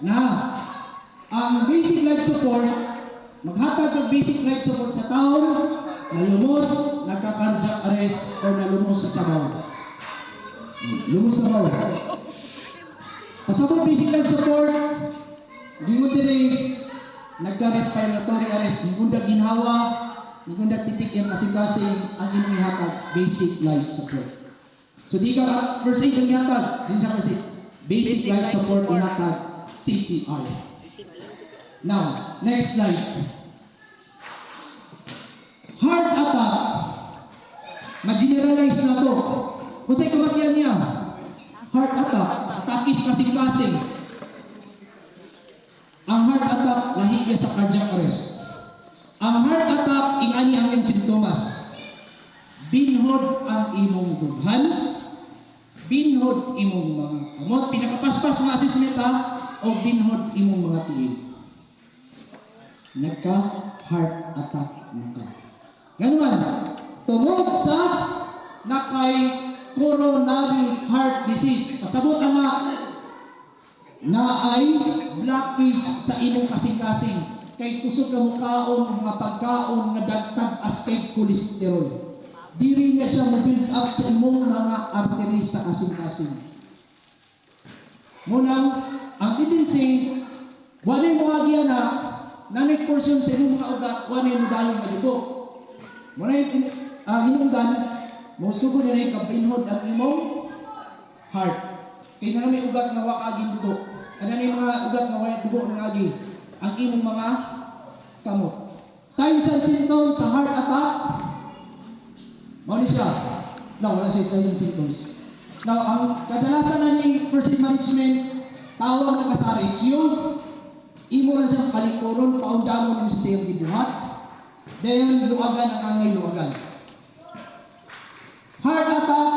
na ang basic life support, maghatag ng basic life support sa taon na lumos, nagka-cardiac arrest, o na lumos sa sabaw. Lumos sa sabaw. Pasabot basic life support, di mo din nagka-respiratory arrest, hindi ginhawa, hindi titik yung kasing-kasing ang inyong ihatag, basic life support. So di ka first aid ang ihatag, din siya first aid. Basic life support ihatag, CPR. Now, next slide. Heart attack. Ma-generalize na to. Kung sa'yo kamatian niya, heart attack, atakis kasing-kasing. Ang heart attack, lahigya sa cardiac arrest. Ang heart attack, ingani ang iyong sintomas. Binhod ang imong dughan, binhod imong mga kamot, pinakapaspas mga assessment ha, o binhod imong mga tiil. Nagka-heart attack na ka. Ganun man, tungod sa nakay coronary heart disease, pasabot na ay blockage sa imong kasing-kasing kay kusog ka mukaon mga pagkaon nga dagtag as kay cholesterol. Diri na siya ma-build up sa imong mga arteries sa kasing-kasing. Munang, ang tendency, wala mo agya na nanay portion sa imong mga ugat, wala mo daling na dugo. Muna yung hinungdan, musugo na rin kabinhod ang imong heart. Kaya na may ugat na wakagin dugo. Ano na yung mga ugat na wala dugo ng agi? Ang imong mga kamot. Signs and symptoms sa heart attack. Muna siya. No, wala siya signs and symptoms. Now, ang kadalasan na ni first aid management, tawag na kasarage, yung imo na siyang palikuron, paundamon yung sa siyang gibuhat. Then, luwagan ang angay luwagan. Heart attack,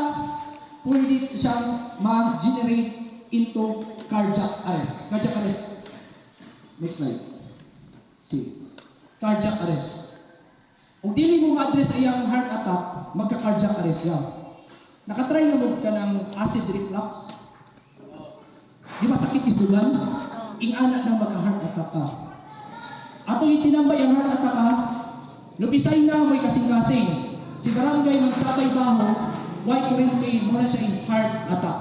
pwede siyang ma-generate into cardiac arrest. Cardiac arrest. Next slide. See. Cardiac arrest. Kung dili mo ma-address ay ang heart attack, magka-cardiac arrest yan. Nakatry na mo ka ng acid reflux? Di ba sakit isdugan? Ingana na magka-heart attack ka. Ato itinambay ang heart attack ka, lupisay na may kasing-kasing. Si barangay magsabay baho, white kurente, muna siya yung heart attack.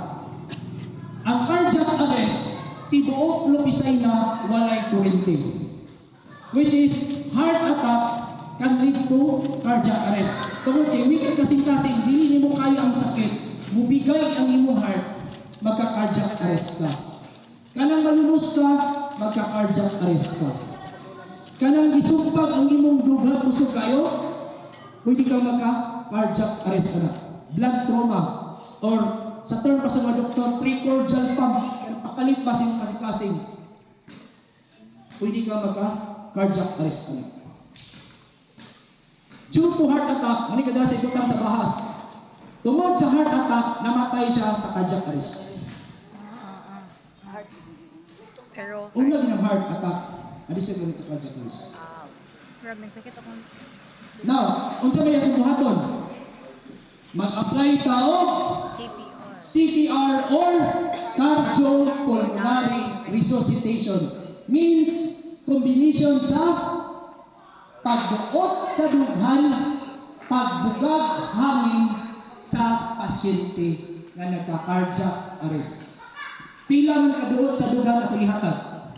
Ang cardiac arrest, tibuok lupisay na walay kurente. Which is, heart attack can lead to cardiac arrest. Tungkol kay weak kasing-kasing, dili mo kaya ang sakit, mubigay ang imong heart, magka-cardiac arrest ka. Kanang malulus ka, magka-cardiac arrest ka. Kanang gisumpag ang imong duga, kusog kayo, pwede kang magka-cardiac arrest ka na. Blood trauma, or sa term pa sa mga doktor, precordial pump, papalit ba sa kasing-kasing, pwede kang magka-cardiac arrest ka na. Due to heart attack, ano kadala sa ikutan sa bahas, tungod sa heart attack, namatay siya sa cardiac arrest. Pero Una din ang heart attack, adis sa ganito cardiac arrest. Rag nagsakit ako. Now, unsa may atong buhaton? Mag-apply tao CPR. CPR or cardiopulmonary resuscitation. Means combination sa pagbuot sa dughan, pagbugag hangin sa pasyente nga nagka-cardiac arrest. Pila man kaduot sa dughan at ihatag?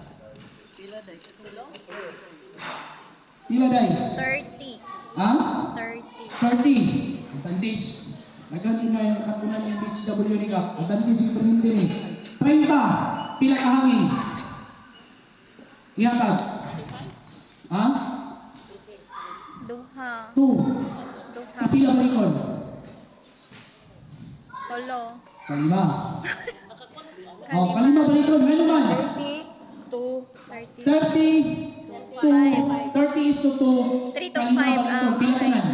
Pila day? 30. Ha? 30. 30. Advantage. Nagano na yung katunan yung HW ni Kap. Advantage yung pamilya ni. 30. Pila kahangin? Ihatag. Ha? Duha. 2. Duha. Pila malikon? Tolo. Kalima. Oh, kalima balikon. Ano man? 30 to 30. 30 to 30 is to 2. 3 to Kalima 5 balikon. Pila tanan?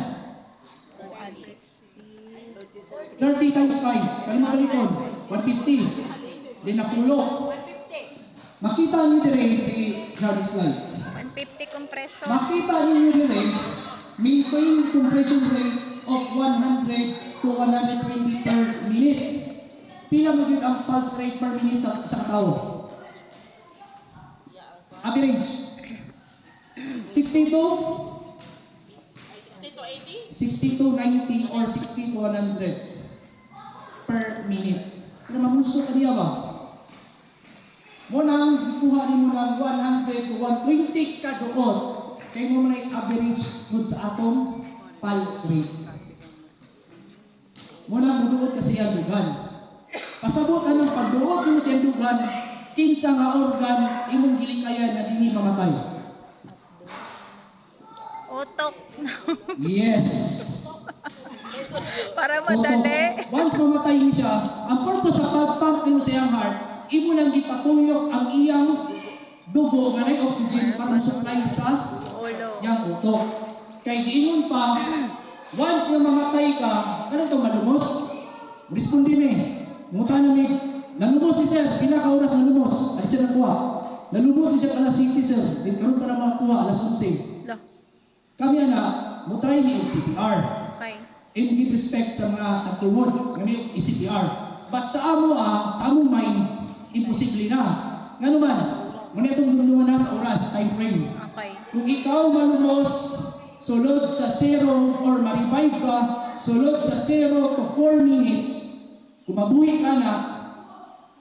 30 times 5. Kalima balikon. 150. Di napulo. Makita niyo dire si Jarvis slide. 150 compression. Makita niyo dire maintain compression rate of 100 to 120 per minute. Pila mo yun ang pulse rate per minute sa tao? Average. 60 to 60 to 90 or 60 to 100 per minute. Pero mamuso ka diya ba? Munang ikuha ni mo ng 100 to 120 ka doon. Kaya mo na average good sa atong pulse rate. Munang muduot kasi ang dugan. Pasabot ng pagduot mo sa dugan, kinsa nga organ imong gilikayan na dili mamatay. Utok. Yes. Para madali. Oto. Once mamatay ni siya, ang purpose sa pag-pump nimo sa iyang heart, imo nang gipatuyok ang iyang dugo nga may oxygen para supply sa Ulo. iyang utok. Kay giingon pa, once nga mamatay ka, kanang to malumos? Respondi mi. Mungutan mi, nalumos si sir, pila ka oras nalumos? Ay sir nakuha. Nalumos si sir alas 7 sir, din karon pa na makakuha alas 11. Lah. Kami na, mo try mi og CPR. Okay. And give respect sa mga katungod, kami yung CPR. But sa among mind, imposible na. Nga naman, muna itong duluman na sa oras, time frame. Okay. Kung ikaw malumos, sulod sa 0 or ma-revive ka, sulod sa 0 to 4 minutes, kung mabuhi ka na,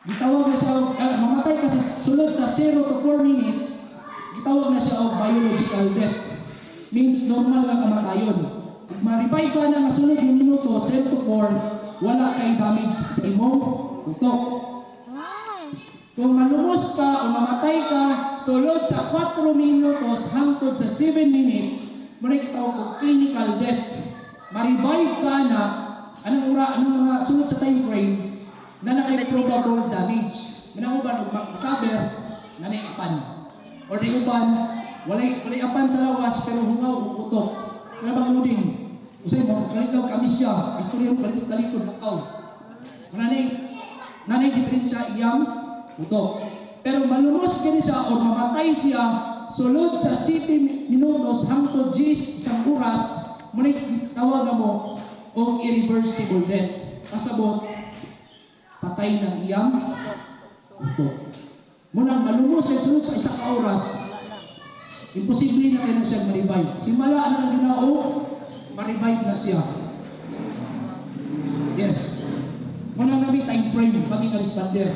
gitawag na siya, mamatay ka sa sulod sa 0 to 4 minutes, gitawag na siya og biological death. Means normal na kamatayon. Kung ma-revive ka na nga sunod yung minuto, 0 to 4, wala kay damage sa imong utok. Kung malumos ka o mamatay ka, sulod sa 4 minutos hangtod sa 7 minutes, muna kitawag og clinical death. Ma-revive ka na, anong mga sunod sa time frame, na nakay-probable damage. Mananguban og recover na naiapan. Or di uban, walay apan sa lawas pero hungaw og utok. Kaya bang uding, usay mo, kalitaw kami siya, istorya mo kalikod nakaw. Nanay diferensya iyang utok. Pero malumos gani siya o mamatay siya, sulod sa 7 minutos hangtod 10 isang oras, muna tawag na mo o irreversible death. Pasabot, patay ng iyang utok. Muna malumos siya sulod sa isang oras, imposible na kayo na siya ma-revive. Himala na ang ginao, ma-revive na siya. Yes. Muna namin time frame, paging responder.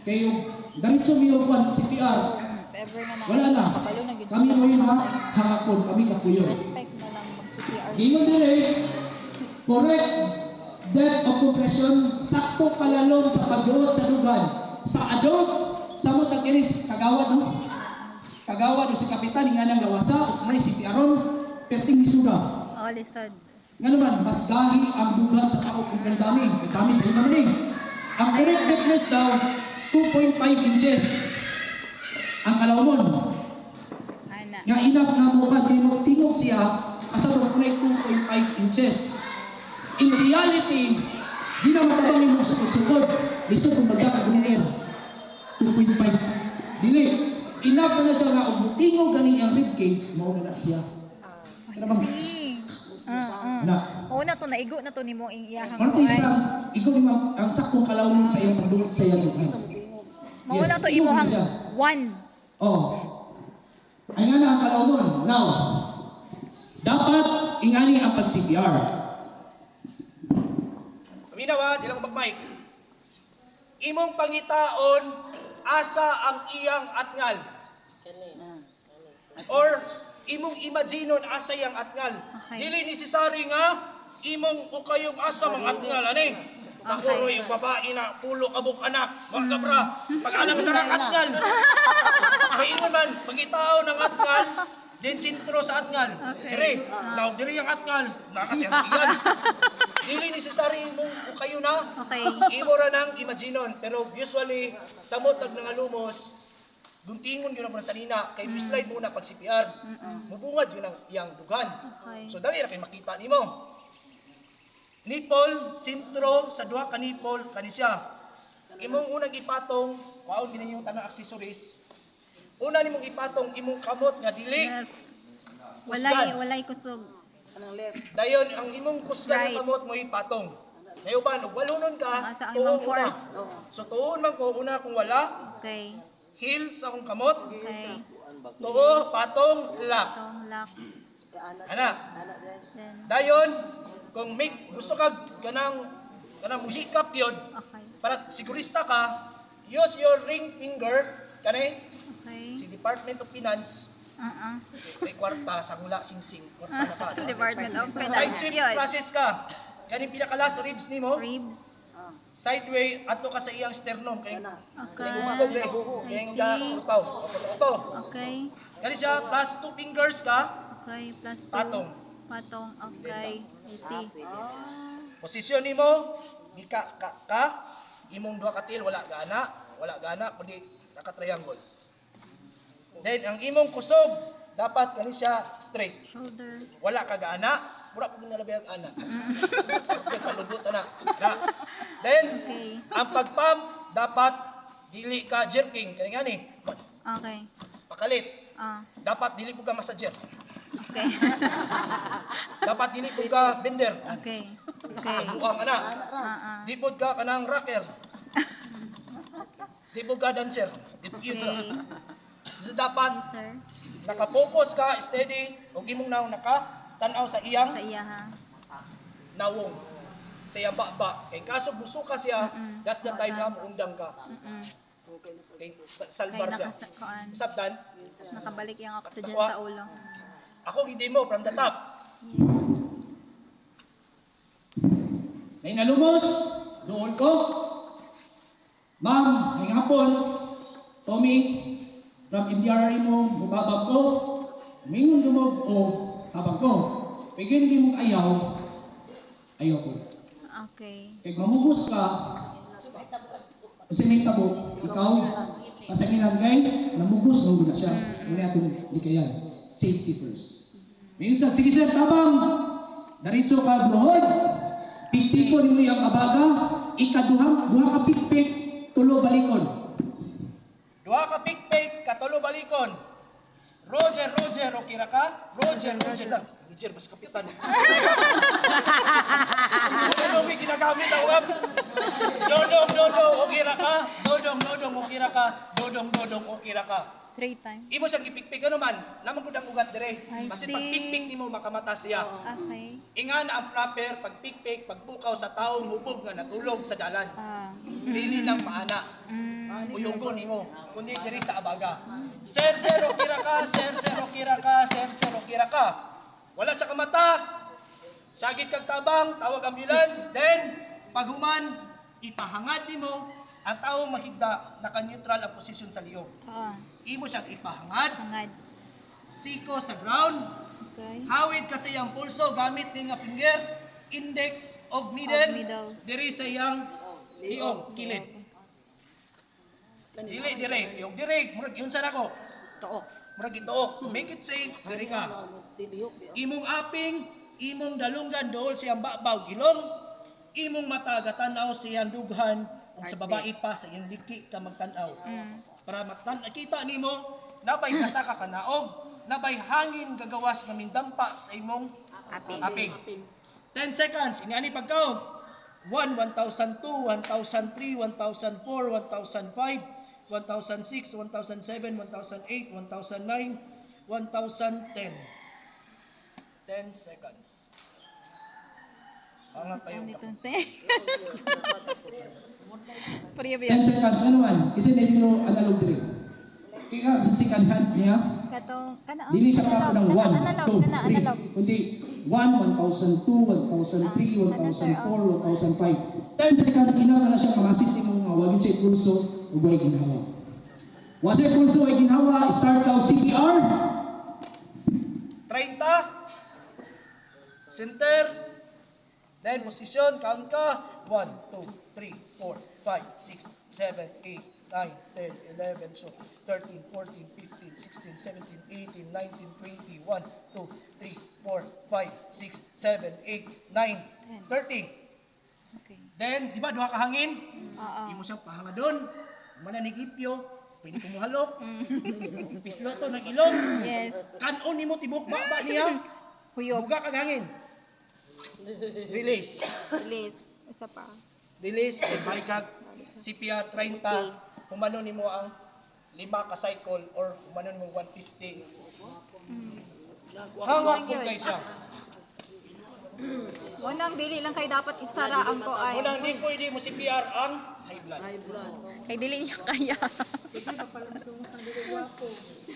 Kayo, daritso mo yung CPR. Ever na Wala na. nakabalo na Kami mo yung hangakon, kami kapuyo. Respect na lang mag-CPR. Gingon din correct depth of compression, sakto kalalom sa pagduot sa dugan. Sa adult, sa mo tagiris, kagawad no? Kagawad o si kapitan, nga nang lawasa, o may CPR-on, perting isuda. Oh, lisod. Nga naman, mas gahi ang dugan sa tao kung kandami. Kami sa iba maning. Ang correct thickness daw, 2.5 inches. Ang kalawmon. Ana. Nga enough na mo ka, tingog siya, asabot na 2.5 inches. In reality, di na matabang yung sukod-sukod. Listo kung magkakagumir. 2.5. Dili. Enough na siya nga, og tingog ganing ang ribcage, mauna na siya. I Ano bang- see. Na. Oo na to, naigo na to ni mo ing iyahang Ano kuhay. isang, ikaw yung ang saktong kalawin sa iyong pagdulot sa iyong lugar. Mao na to tingog imuhang siya. 1. Oh. Ay nga na ang kalawin. Now, dapat ingani ang pag-CPR. Minawa, dilang mag-mic. Imong pangitaon, asa ang iyang atngal. Or imong imaginon asa iyang atngal. Okay. Dili necessary nga imong ukayong asa mang atngal ani. Nakuroy yung babae na pulo kabuk anak, mga kabra, pag-alam na ng atngal. Kaya ingon man, pangitaon ng atngal, din sintro sa atngal. Okay. Dire, naog dire yung atngal, nakasiyang Dili necessary imong ukayo na. Okay. Imo ra nang imaginon, pero usually samot tag nga lumos, guntingon yun ang sanina, kay slide muna pag CPR. Mubungad yun ang iyang dugan. Okay. So dali ra kay makita nimo. Nipple, sintro sa duha ka nipple kani siya. Imong unang ipatong, waon gini yung tanang accessories. Una nimong ipatong imong kamot nga dili. Left. Kusgan. Walay kusog. Dayon ang imong kusgan Right. nga kamot mo ipatong. Nayuban og walunon ka, Asa ang tuon imong una. force. So tuon man ko una kung wala, Okay. heel sa akong kamot, Okay. tuo, patong, lock. Tong lock. Ana, Then, dayon, kung gusto ka kanang muhikap yun, okay. para sigurista ka, use your ring finger, kanay, Okay. si Department of Finance, may kwarta, sa hula, sing-sing, kwarta na ka. Department of Side Finance sweep yun. process ka. Kani pinakalas ribs nimo, Ribs. sideway ato ka sa iyang sternum kay Okay. hubog re. I Kay see. nga utaw. Oto. Okay. Kani siya plus 2 fingers ka, Okay. Plus 2. Patong. Patong. Okay. I see. posisyon nimo mika ka, imong duha ka til wala gana kundi naka-triangle. Then ang imong kusog dapat kani siya straight. Shoulder. Wala ka gana, mura pud nalabi ang ana. Okay, palubot na. Then Okay. ang pagpump dapat dili ka jerking kani ngani. Okay. Pakalit. Ah. Dapat dili pud ka massager. Okay. Dapat dili pud ka bender. Okay. Okay. Buang ana. Di pud ka kanang rocker. Di pud ka dancer. Di pud yun. Okay. So dapat Okay, sir. naka-focus ka, steady, ug imong naong naka-tan-aw sa iyang Sa iya ha. nawong. Sa iyang baba. Kay kaso buso ka siya, Mm-mm. that's the time na muundang ka. Mm-mm. Kay Kaya salbar siya. Sabdan, nakabalik yung oxygen Takwa. sa ulo. ako gidemo from the top. Yeah. May nalumos, doon ko. Ma'am, ngayong hapon, Tommy, from MDRI mo, mubabag ko. Mingon dumog o habang ko. Pagin di mong ayaw ko. Okay. Kaya mamugos ka, kasi may tabo, ikaw, kasamilan kay, namugos, nung na siya. Muna itong di kayan. Safety first. Minsan, sige sir, tabang. Daritso ka, brohod. Pikpikon mo yung abaga. Duha ka pikpik, tulo balikon. Duha ka pikpik, katulo balikon. Roger, okay ra ka? Roger lang. Roger, mas kapitan. Ano may ginagamit ako ka? Dodong, okay ra ka? Dodong, okay ra ka? Dodong, okay ra ka? 3 times. Imo siyang ipikpik ano man, naman gud ang ugat dire. I Kasi see. pag pikpik nimo makamata siya. Okay. Inga na ang proper pag pikpik, pagbukaw sa taong hubog nga natulog sa dalan. Ah. Pili ng paana. Mm. Uyugon nimo kundi diri sa abaga. Sir, okay ra ka? Sir, okay ra ka? Sir, okay ra ka? Wala sa kamata. Sagit kag tabang, tawag ambulance, then paghuman ipahangad nimo ang taong mahigda naka-neutral ang posisyon sa liyog. Ah. Imo siyang ipahangad, Hangad. siko sa ground, Okay. hawid kasi ang pulso gamit ni nga finger, index of middle, middle. diri sa iyang liog, kilid. Dili dire, yung dire, murag yun sa nako. Took. Murag ituok. To make it safe, diri ka. Imong aping, imong dalunggan dool siyang babaw gilong, imong mata gatanaw siyang dughan ug sa babae pa sa iyang liki ka magtan-aw. Mm. Para makita nimo nabay kasa ka kanaog, nabay hangin gagawas nga mindampa sa imong aping. 10 seconds, ingani pagkaon. 1, 1002, 1003, 1004, 1005, 1006, 1007, 1008, 1009, 1010. 10 seconds. Angat It's tayo. only 2 seconds. 10 Previous. seconds, ano man. Kasi hindi nyo analog dire. Kaya sa second hand niya, Katong, kana oh. dili siya pa ng 1, 2, Analog, 3. Kundi 1, 1002, 1003, 1004, 1005. 10 seconds, ina na siya mga system mo nga wagi siya pulso ug way ginhawa. Wa siya pulso ay ginhawa, start ka CPR. 30. Center. Then position, count ka. 1, 2, 3, 4, 5, 6, 7, 8, 9, 10, 11, 13, 14, 15, 16, 17, 18, 19, 20, 1, 2, 3, 4, 5, 6, 7, 8, 9, 30. Okay. Then, di ba, duha ka hangin? Oo. Di mo siya pahanga doon. Mananiglipyo. Pwede kumuhalok. Pislo to ng ilong. Yes. Kanon ni mo tibok baba niya. Huyog. Buga kag hangin. Release. Release. Isa pa. Release. Then balik kag CPR 30. Humano nimo ang 5 ka cycle or umanon mo 150. Mm. Hangak po kay siya. Unang dili lang kay dapat isara ang ko ay. Unang di pwede mo CPR ang high blood. Kay dili niya kaya.